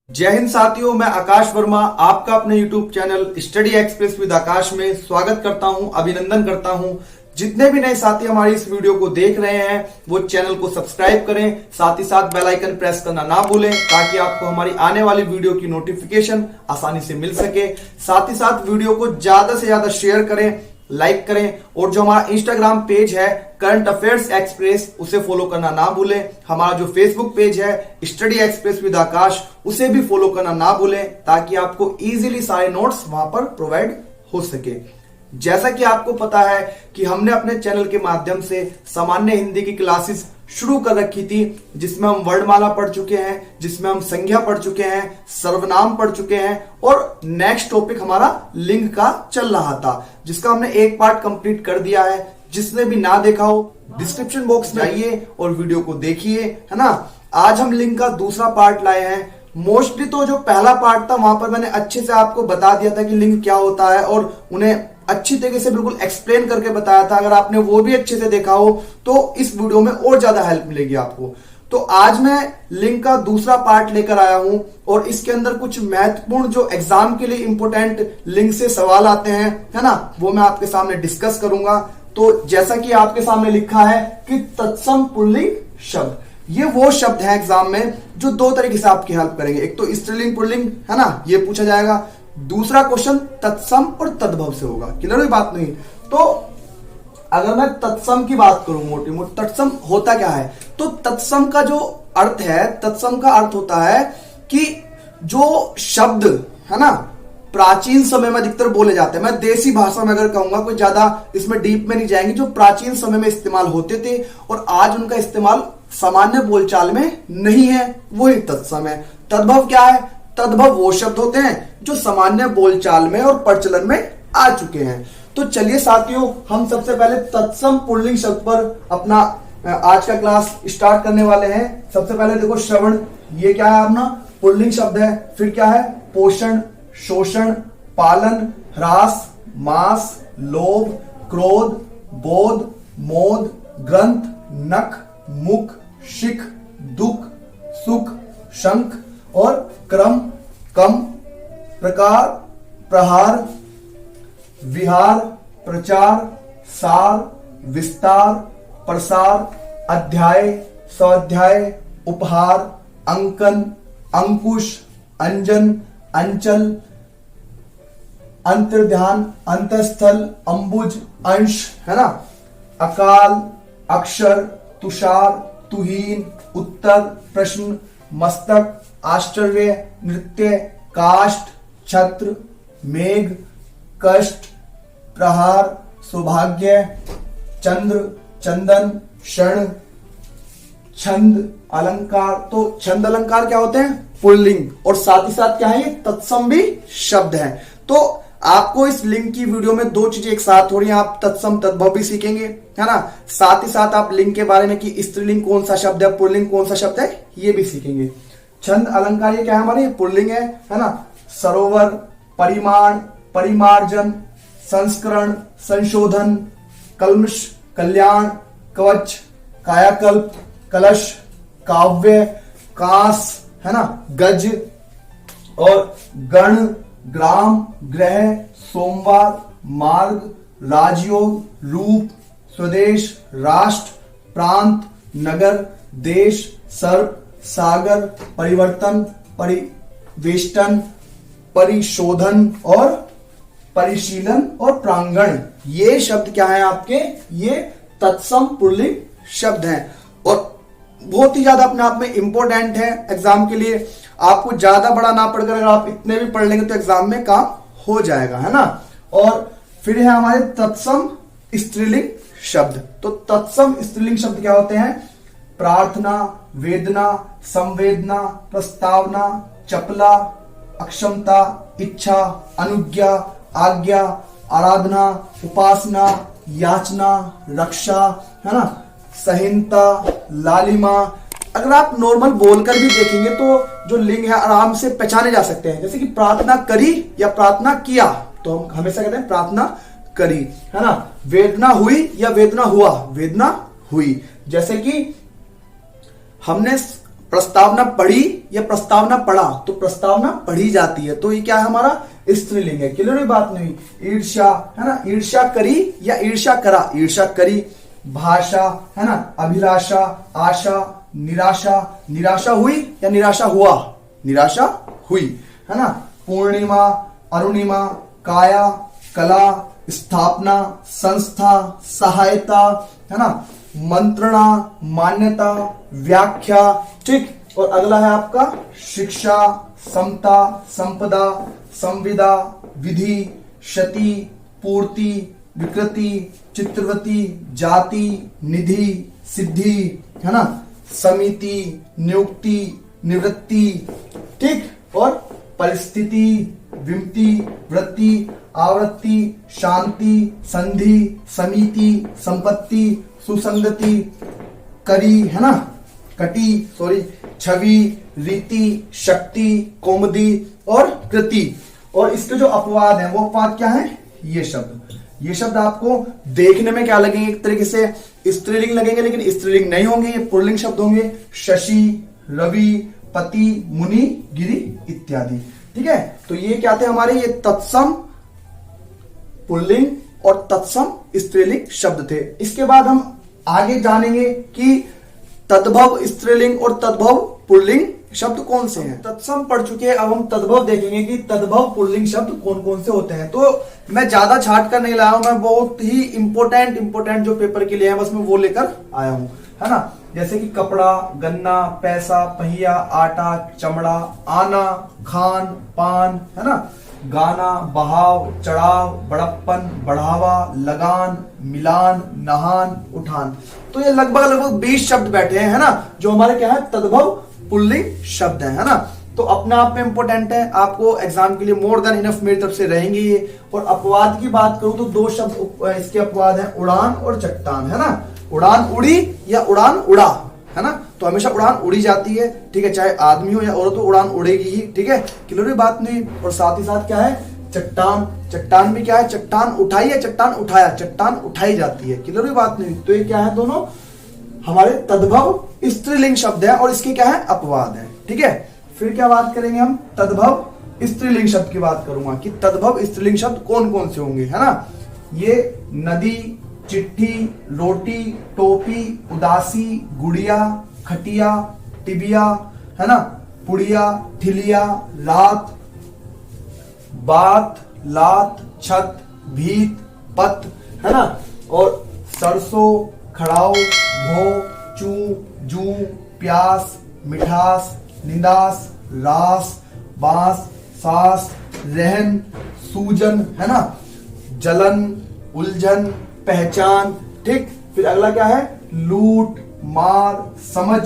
जय हिंद साथियों, मैं आकाश वर्मा आपका अपने YouTube channel Study Express with Aakash में स्वागत करता हूं, अभिनंदन करता हूं। जितने भी नए साथी हमारी इस वीडियो को देख रहे हैं वो चैनल को सब्सक्राइब करें, साथ ही साथ बेल आइकन प्रेस करना ना भूलें ताकि आपको हमारी आने वाली वीडियो की नोटिफिकेशन आसानी से मिल सके। साथ ही साथ वीडियो को ज्यादा से ज्यादा शेयर करें, लाइक करें और जो हमारा इंस्टाग्राम पेज है करंट अफेयर्स एक्सप्रेस उसे फॉलो करना ना भूलें। हमारा जो फेसबुक पेज है स्टडी एक्सप्रेस विद आकाश उसे भी फॉलो करना ना भूलें ताकि आपको इजीली सारे नोट्स वहां पर प्रोवाइड हो सके। जैसा कि आपको पता है कि हमने अपने चैनल के माध्यम से सामान्य हिंदी की क्लासेस शुरू कर रखी थी, जिसमें हम वर्णमाला पढ़ चुके हैं, जिसमें हम संज्ञा पढ़ चुके हैं, सर्वनाम पढ़ चुके हैं और नेक्स्ट टॉपिक हमारा लिंग का चल रहा था, जिसका हमने एक पार्ट कंप्लीट कर दिया है। जिसने भी ना देखा हो डिस्क्रिप्शन बॉक्स में आइए और वीडियो को देखिए, है ना। आज हम लिंग का दूसरा पार्ट लाए हैं। मोस्टली तो जो पहला पार्ट था वहां पर मैंने अच्छे से आपको बता दिया था कि लिंग क्या होता है और उन्हें अच्छी तरीके से बिल्कुल एक्सप्लेन करके बताया था। अगर आपने वो भी अच्छे से देखा हो तो इस वीडियो में और ज्यादा हेल्प मिलेगी आपको। तो आज मैं लिंग का दूसरा पार्ट लेकर आया हूं और इसके अंदर कुछ महत्वपूर्ण जो एग्जाम के लिए इंपोर्टेंट लिंग से सवाल आते हैं, है ना, वो मैं आपके सामने डिस्कस करूंगा। तो जैसा कि आपके सामने लिखा है कि तत्सम पुल्लिंग शब्द, ये वो शब्द है एग्जाम में जो दो तरीके से आपकी हेल्प करेंगे। एक तो स्त्रीलिंग पुल्लिंग, है ना, ये पूछा जाएगा। दूसरा क्वेश्चन तत्सम और तद्भव से होगा। क्लियर हुई बात? नहीं तो अगर मैं तत्सम की बात करूं, मोटी मोटी तत्सम होता क्या है, तो तत्सम का जो अर्थ है, तत्सम का अर्थ होता है कि जो शब्द है ना प्राचीन समय में अधिकतर बोले जाते हैं, मैं देसी भाषा में अगर कहूंगा, कोई ज्यादा इसमें डीप में नहीं जाएंगे, जो प्राचीन समय में इस्तेमाल होते थे और आज उनका इस्तेमाल सामान्य बोलचाल में नहीं है, वही तत्सम है। तद्भव क्या है? तद्भव वो शब्द होते हैं जो सामान्य बोलचाल में और प्रचलन में आ चुके हैं। तो चलिए साथियों, हम सबसे पहले तत्सम पुल्लिंग शब्द पर अपना आज का क्लास स्टार्ट करने वाले हैं। सबसे पहले देखो श्रवण, ये क्या है अपना पुल्लिंग शब्द है। फिर क्या है? पोषण, शोषण, पालन, ह्रास, मास, लोभ, क्रोध, बोध, मोद, ग्रंथ, नख, मुख, शिख, दुख, सुख, शंख और क्रम, कम, प्रकार, प्रहार, विहार, प्रचार, सार, विस्तार, प्रसार, अध्याय, स्वाध्याय, उपहार, अंकन, अंकुश, अंजन, अंचल, अंतर्ध्यान, अंतस्थल, अंबुज, अंश, है ना, अकाल, अक्षर, तुषार, तुहीन, उत्तर, प्रश्न, मस्तक, आश्चर्य, नृत्य, काष्ठ, छत्र, मेघ, कष्ट, प्रहार, सौभाग्य, चंद्र, चंदन, क्षण, छंद, अलंकार। तो छंद अलंकार क्या होते हैं? पुल्लिंग। और साथ ही साथ क्या है? ये तत्सम भी शब्द है। तो आपको इस लिंग की वीडियो में दो चीजें एक साथ हो रही हैं, आप तत्सम तद्भव भी सीखेंगे, है ना, साथ ही साथ आप लिंग के बारे में कि स्त्रीलिंग कौन सा शब्द है, पुल्लिंग कौन सा शब्द है, ये भी सीखेंगे। छंद अलंकार ये क्या है हमारे? पुल्लिंग है ना। सरोवर, परिमाण, परिमार्जन, संस्करण, संशोधन, कल्मश, कल्याण, कवच, कायाकल्प, कलश, काव्य, कास, है ना, गज और गण, ग्राम, ग्रह, सोमवार, मार्ग, राजयोग, रूप, स्वदेश, राष्ट्र, प्रांत, नगर, देश, सर्प, सागर, परिवर्तन, परिवेष्टन, परिशोधन और परिशीलन और प्रांगण। ये शब्द क्या है आपके? ये तत्सम पुल्लिंग शब्द हैं और बहुत ही ज्यादा अपने आप में इंपॉर्टेंट है एग्जाम के लिए। आपको ज्यादा बड़ा ना पढ़कर अगर आप इतने भी पढ़ लेंगे तो एग्जाम में काम हो जाएगा, है ना। और फिर है हमारे तत्सम स्त्रीलिंग शब्द। तो तत्सम स्त्रीलिंग शब्द क्या होते हैं? प्रार्थना, वेदना, संवेदना, प्रस्तावना, चपला, अक्षमता, इच्छा, अनुज्ञा, आज्ञा, आराधना, उपासना, याचना, रक्षा, है ना, सहिंता, लालिमा। अगर आप नॉर्मल बोलकर भी देखेंगे तो जो लिंग है आराम से पहचाने जा सकते हैं। जैसे कि प्रार्थना करी या प्रार्थना किया, तो हम हमेशा कहते हैं प्रार्थना करी, है ना। वेदना हुई या वेदना हुआ, वेदना हुई। जैसे कि हमने प्रस्तावना पढ़ी या प्रस्तावना पढ़ा, तो प्रस्तावना पढ़ी जाती है, तो ये क्या है हमारा स्त्रीलिंग है। क्लियर हुई बात नहीं? ईर्ष्या है ना, ईर्ष्या करी या ईर्ष्या करा, ईर्ष्या करी। भाषा है ना, अभिलाषा, आशा, निराशा, निराशा हुई या निराशा हुआ, निराशा हुई है ना। पूर्णिमा, अरुणिमा, काया, कला, स्थापना, संस्था, सहायता है ना, मंत्रणा, मान्यता, व्याख्या, ठीक। और अगला है आपका शिक्षा, समता, संपदा, संविदा, विधि, क्षति, पूर्ति, विकृति, चित्रवती, जाति, निधि, सिद्धि है ना, समिति, नियुक्ति, निवृत्ति, ठीक। और परिस्थिति, विमति, वृत्ति, आवृत्ति, शांति, संधि, समिति, संपत्ति, सुसंगति, करी है ना, कटी सॉरी, छवि, रीति, शक्ति, कौमुदी और कृति। और इसके जो अपवाद हैं वो अपवाद क्या है, ये शब्द आपको देखने में क्या लगेंगे, एक तरीके से स्त्रीलिंग लगेंगे, लेकिन स्त्रीलिंग नहीं होंगे, ये पुल्लिंग शब्द होंगे। शशि, रवि, पति, मुनि, गिरि इत्यादि, ठीक है। तो ये क्या थे हमारे, ये तत्सम पुल्लिंग और तत्सम स्त्रीलिंग शब्द थे। इसके बाद हम आगे जानेंगे कि तद्भव स्त्रीलिंग और तद्भव पुल्लिंग शब्द कौन से हैं। तत्सम पढ़ चुके हैं, अब हम तद्भव देखेंगे कि तद्भव पुल्लिंग शब्द कौन कौन से होते हैं। तो मैं ज्यादा छाट कर नहीं लाया हूं, मैं बहुत ही इंपोर्टेंट जो पेपर के लिए है बस मैं वो लेकर आया हूं, है ना। जैसे कि कपड़ा, गन्ना, पैसा, पहिया, आटा, चमड़ा, आना, खान, पान है ना, गाना, बहाव, चढ़ाव, बड़प्पन, बढ़ावा, लगान, मिलान, नहान, उठान। तो ये लगभग 20 शब्द बैठे हैं, है ना, जो हमारे क्या है तद्भव पुल्लिंग शब्द है ना। तो अपने आप में इंपॉर्टेंट है, आपको एग्जाम के लिए मोर देन इनफ मेरी तरफ से रहेंगे ये। और अपवाद की बात करूं तो 2 शब्द इसके अपवाद हैं, उड़ान और चट्टान, है ना। उड़ान उड़ी या उड़ान उड़ा, है ना। तो हमेशा उड़ान उड़ी जाती है, ठीक है, चाहे आदमी हो या औरत हो, उड़ान उड़ेगी ही, ठीक है, क्लियर हुई बात नहीं। और साथ ही साथ क्या है चट्टान, चट्टान भी क्या है, चट्टान उठाई या चट्टान उठाया, चट्टान उठाई जाती है, क्लियर हुई बात नहीं। तो ये क्या है, दोनों हमारे तद्भव स्त्रीलिंग शब्द है और इसके क्या है अपवाद है, ठीक है। फिर क्या बात करेंगे हम, तद्भव स्त्रीलिंग शब्द की बात करूंगा कि तद्भव स्त्रीलिंग शब्द कौन कौन से होंगे, है ना। ये नदी, चिट्ठी, रोटी, टोपी, उदासी, गुड़िया, खटिया, टिबिया है ना, पुड़िया, ठिलिया, रात, बात, लात, छत, भीत, पत है ना। और सरसों, खड़ाऊ, भो, चू, जू, प्यास, मिठास, निंदास, रास, बांस, सास, रहन, सूजन है ना, जलन, उलझन, पहचान, ठीक। फिर अगला क्या है, लूट, मार, समझ।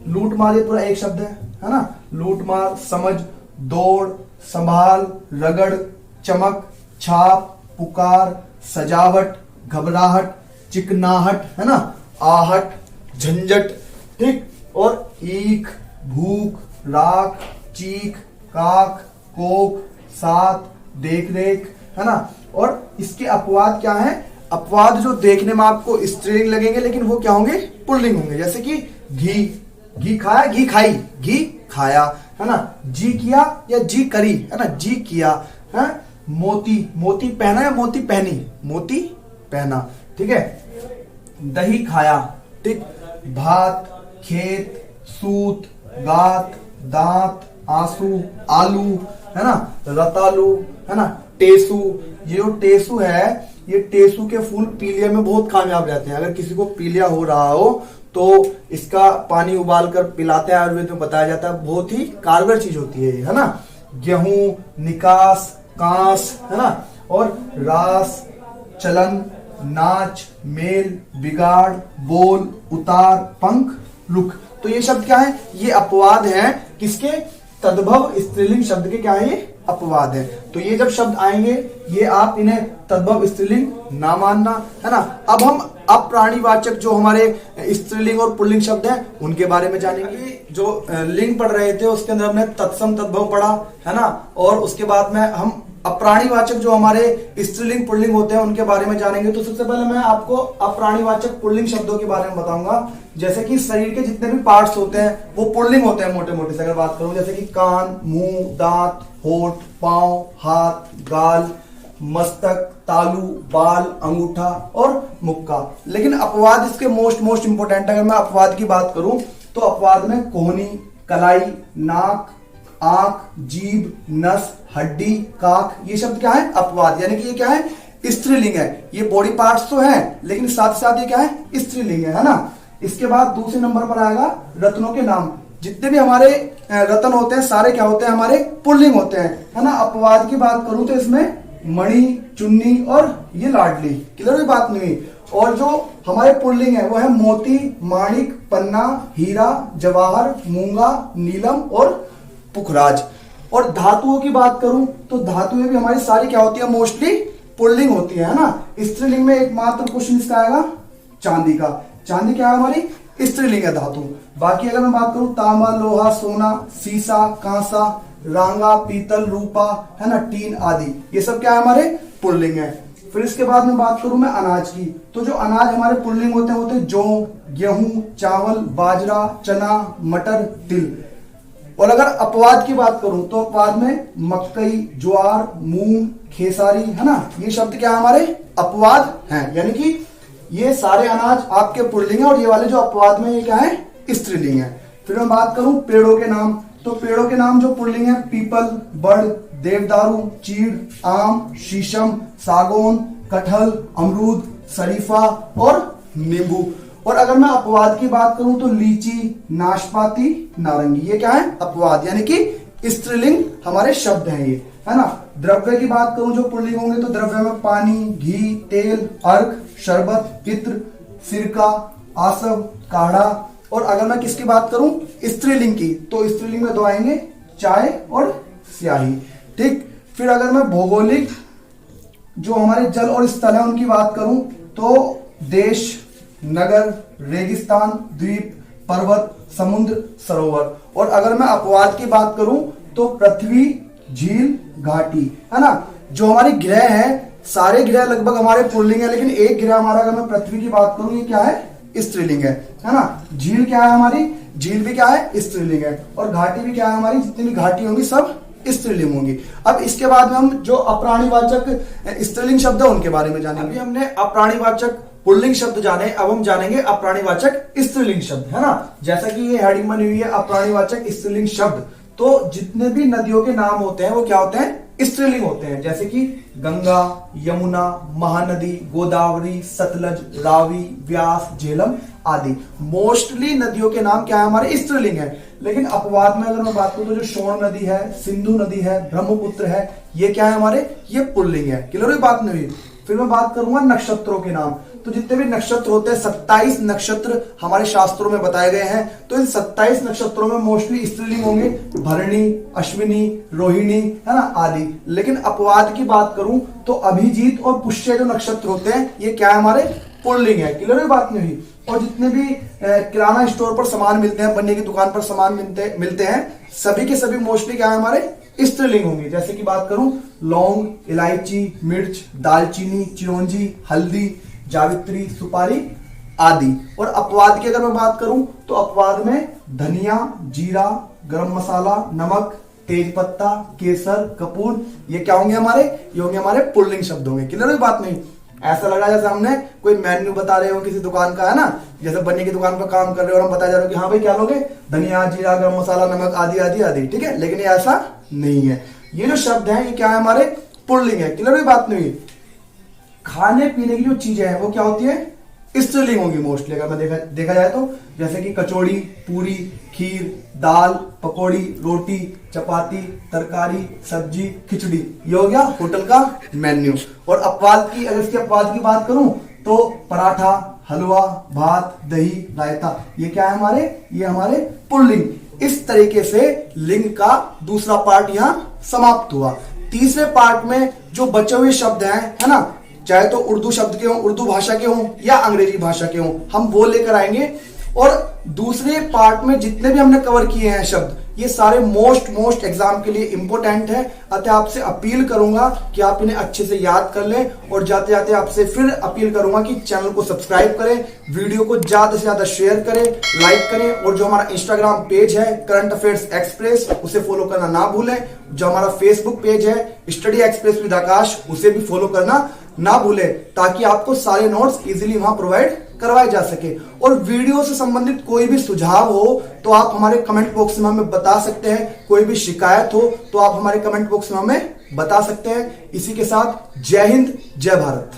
लूट मार ये पूरा एक शब्द है ना। लूट मार, समझ, दौड़, संभाल, रगड़, चमक, छाप, पुकार, सजावट, घबराहट, चिकनाहट है ना, आहट, झंझट, ठीक। और ईख, भूख, राख, चीख, काक, कोक, साथ, देख रेख है ना। और इसके अपवाद क्या है, अपवाद जो देखने में आपको स्त्रीलिंग लगेंगे लेकिन वो क्या होंगे, पुल्लिंग होंगे। जैसे कि घी, घी खाया, घी खाई, घी खाया है ना। जी किया या जी करी है ना, जी किया है। मोती, मोती पहना या मोती पहनी, मोती पहना, ठीक है। दही खाया, ठीक। भात, खेत, सूत, गात, दांत, आंसू, आलू है ना, रतालू है ना, टेसू। ये जो टेसू है, ये टेसू के फूल पीलिया में बहुत कामयाब रहते हैं। अगर किसी को पीलिया हो रहा हो तो इसका पानी उबाल कर पिलाते हैं, आयुर्वेद में बताया जाता है, बहुत ही कारगर चीज होती है ये, है ना। गेहूं, निकास, कांस है ना। और रास, चलन, नाच, मेल, बिगाड़, बोल, उतार, पंख, रुख। तो ये शब्द क्या है, ये अपवाद हैं किसके, तद्भव स्त्रीलिंग शब्द के क्या है, ये अपवाद है। तो ये जब शब्द आएंगे ये आप इन्हें तद्भव स्त्रीलिंग ना मानना, है ना। अब हम अप्राणीवाचक जो हमारे स्त्रीलिंग और पुल्लिंग शब्द हैं उनके बारे में जानेंगे। जो लिंग पढ़ रहे थे उसके अंदर हमने तत्सम तद्भव पढ़ा, है ना। और उसके बाद में हम अप्राणीवाचक जो हमारे स्त्रीलिंग पुल्लिंग होते हैं उनके बारे में जानेंगे। तो सबसे पहले मैं आपको अप्राणीवाचक पुल्लिंग शब्दों के बारे में बताऊंगा जैसे कि शरीर के जितने भी पार्ट्स होते हैं वो पुल्लिंग होते हैं मोटे मोटे से अगर बात करूं, जैसे कि कान, मुंह, दांत, होठ, पांव, हाथ, गाल, मस्तक, तालू, बाल, अंगूठा और मुक्का। लेकिन अपवाद इसके मोस्ट इंपोर्टेंट। अगर मैं अपवाद की बात करूं तो अपवाद में कोहनी, कलाई, नाक, आंख, जीभ, नस, हड्डी, काख, ये शब्द क्या है? अपवाद। यानी कि ये क्या है? स्त्रीलिंग है। ये बॉडी पार्ट्स तो हैं लेकिन साथ साथ ये क्या है? स्त्रीलिंग है ना। इसके बाद दूसरे नंबर पर आएगा रत्नों के नाम। जितने भी हमारे रत्न होते हैं सारे क्या होते हैं? हमारे पुल्लिंग होते हैं, है ना। अपवाद की बात करूं तो इसमें मणि, चुन्नी और ये लाडली। क्लियर हुई बात? नहीं। और जो हमारे पुल्लिंग है वो है मोती, माणिक, पन्ना, हीरा, जवाहर, मूंगा, नीलम और पुखराज। और धातुओं की बात करूं तो धातुएं भी हमारी सारी क्या होती है? मोस्टली पुल्लिंग होती है ना। स्त्रीलिंग में एकमात्र क्वेश्चन इसका आएगा चांदी का। चांदी क्या है? हमारी स्त्रीलिंग है धातु। बाकी अगर मैं बात करूं तांबा, लोहा, सोना, सीसा, कांसा, रांगा, पीतल, रूपा, है ना, टीन आदि, ये सब क्या है? हमारे पुल्लिंग है। फिर इसके बाद में बात करूं मैं अनाज की, तो जो अनाज हमारे पुल्लिंग होते हैं होते हैं जौ, गेहूं, चावल, बाजरा, चना, मटर, तिल। और अगर अपवाद की बात करूं तो अपवाद में मकई, ज्वार, मूंग, खेसारी, है ना, ये शब्द क्या है? हमारे अपवाद हैं। यानी कि ये सारे अनाज आपके पुल्लिंग है और ये वाले जो अपवाद में ये क्या है? स्त्रीलिंग है। फिर मैं बात करूं पेड़ों के नाम, तो पेड़ों के नाम जो पुल्लिंग है पीपल, बड़, देवदारू, चीड़, आम, शीशम, सागौन, कटहल, अमरूद, शरीफा और नींबू। और अगर मैं अपवाद की बात करूं तो लीची, नाशपाती, नारंगी, ये क्या है? अपवाद। यानी कि स्त्रीलिंग हमारे शब्द हैं ये, है ना। द्रव्य की बात करूं जो पुल्लिंग होंगे तो द्रव्य में पानी, घी, तेल, अर्क, शरबत, इत्र, सिरका, आसव, काढ़ा। और अगर मैं किसकी बात करूं स्त्रीलिंग की तो स्त्रीलिंग में दो आएंगे चाय और स्याही। ठीक। फिर अगर मैं भौगोलिक जो हमारे जल और स्थल है उनकी बात करूं तो देश, नगर, रेगिस्तान, द्वीप, पर्वत, समुद्र, सरोवर। और अगर मैं अपवाद की बात करूं तो पृथ्वी, झील, घाटी, है ना। जो हमारे ग्रह हैं सारे ग्रह लगभग हमारे पुल्लिंग है, लेकिन एक ग्रह हमारा अगर मैं पृथ्वी की बात करूं ये क्या है? स्त्रीलिंग है ना। झील क्या है? हमारी झील भी क्या है? स्त्रीलिंग है। और घाटी भी क्या है? हमारी जितनी भी घाटी होंगी सब स्त्रीलिंग होंगी। अब इसके बाद में हम जो अप्राणीवाचक स्त्रीलिंग शब्द है उनके बारे में जानेंगे। अभी हमने अप्राणीवाचक पुल्लिंग शब्द जाने, अब हम जानेंगे अप्राणीवाचक स्त्रीलिंग शब्द, है ना। जैसा कि ये हेडिंग बनी हुई है अप्राणीवाचक स्त्रीलिंग शब्द, तो जितने भी नदियों के नाम होते हैं वो क्या होते हैं? स्त्रीलिंग होते हैं। जैसे कि गंगा, यमुना, महानदी, गोदावरी, सतलज, रावी, व्यास, झेलम आदि। मोस्टली नदियों के नाम क्या है? हमारे स्त्रीलिंग है। लेकिन अपवाद में अगर मैं बात करूं तो जो सोन नदी है, सिंधु नदी है, ब्रह्मपुत्र है, ये क्या है? हमारे ये पुल्लिंग है। क्लियर हुई बात? नहीं। फिर मैं बात करूंगा नक्षत्रों के नाम, तो जितने भी नक्षत्र होते हैं 27 नक्षत्र हमारे शास्त्रों में बताए गए हैं। तो इन 27 नक्षत्रों में मोस्टली स्त्रीलिंग होंगे भरणी, अश्विनी, रोहिणी, है ना, आदि। लेकिन अपवाद की बात करूं तो अभिजीत और पुष्य जो नक्षत्र होते हैं ये क्या है? हमारे पुल्लिंग है। क्लियर हुई बात? नहीं। और जितने भी किराना स्टोर पर सामान मिलते हैं, बनने की दुकान पर सामान मिलते हैं, सभी के सभी मोस्टली क्या है? हमारे स्त्रीलिंग होंगे। जैसे कि बात करूं लौंग, इलायची, मिर्च, दालचीनी, चिरौंजी, हल्दी, जावित्री, सुपारी आदि। और अपवाद की अगर मैं बात करूं तो अपवाद में धनिया, जीरा, गरम मसाला, नमक, तेजपत्ता, केसर, कपूर, ये क्या होंगे? हमारे ये होंगे हमारे पुल्लिंग शब्द होंगे। क्लियर हुई बात? नहीं। ऐसा लग रहा है जैसे हमने कोई मेन्यू बता रहे हो किसी दुकान का, है ना, जैसे बनने की दुकान पर काम कर रहे हो और हम बता जा रहे हो कि हाँ भाई क्या लोगे? धनिया, जीरा, गरम मसाला, नमक आदि आदि आदि। ठीक है। लेकिन ये ऐसा नहीं है। ये जो शब्द है ये क्या है? हमारे पुल्लिंग है। क्लियर हुई बात? नहीं। खाने पीने की जो चीजें हैं वो क्या होती है? स्त्रीलिंग होंगी मोस्टली अगर मैं देखा जाए तो। जैसे कि कचौड़ी, पूरी, खीर, दाल, पकौड़ी, रोटी, चपाती, तरकारी, सब्जी, खिचड़ी, ये हो गया होटल का मेन्यू। और अपवाद की अगर इसके अपवाद की बात करूं तो पराठा, हलवा, भात, दही, रायता, ये क्या है? हमारे ये हमारे पुल्लिंग। इस तरीके से लिंग का दूसरा पार्ट यहां समाप्त हुआ। तीसरे पार्ट में जो बचे हुए शब्द हैं, है ना, चाहे तो उर्दू शब्द के हों, उर्दू भाषा के हों या अंग्रेजी भाषा के हों, हम वो लेकर आएंगे। और दूसरे पार्ट में जितने भी हमने कवर किए हैं शब्द, ये सारे मोस्ट एग्जाम के लिए इंपॉर्टेंट है। अतः आपसे अपील करूंगा कि आप इन्हें अच्छे से याद कर लें, और जाते जाते आपसे फिर अपील करूंगा कि चैनल को सब्सक्राइब करें, वीडियो को ज्यादा से ज्यादा शेयर करें, लाइक करें, और जो हमारा इंस्टाग्राम पेज है करंट अफेयर्स एक्सप्रेस उसे फॉलो करना ना भूलें। जो हमारा फेसबुक पेज है स्टडी एक्सप्रेस विद आकाश उसे भी फॉलो करना ना भूलें, ताकि आपको सारे नोट्स इजीली वहां प्रोवाइड करवाए जा सके। और वीडियो से संबंधित कोई भी सुझाव हो तो आप हमारे कमेंट बॉक्स में हमें बता सकते हैं, कोई भी शिकायत हो तो आप हमारे कमेंट बॉक्स में हमें बता सकते हैं। इसी के साथ जय हिंद, जय भारत।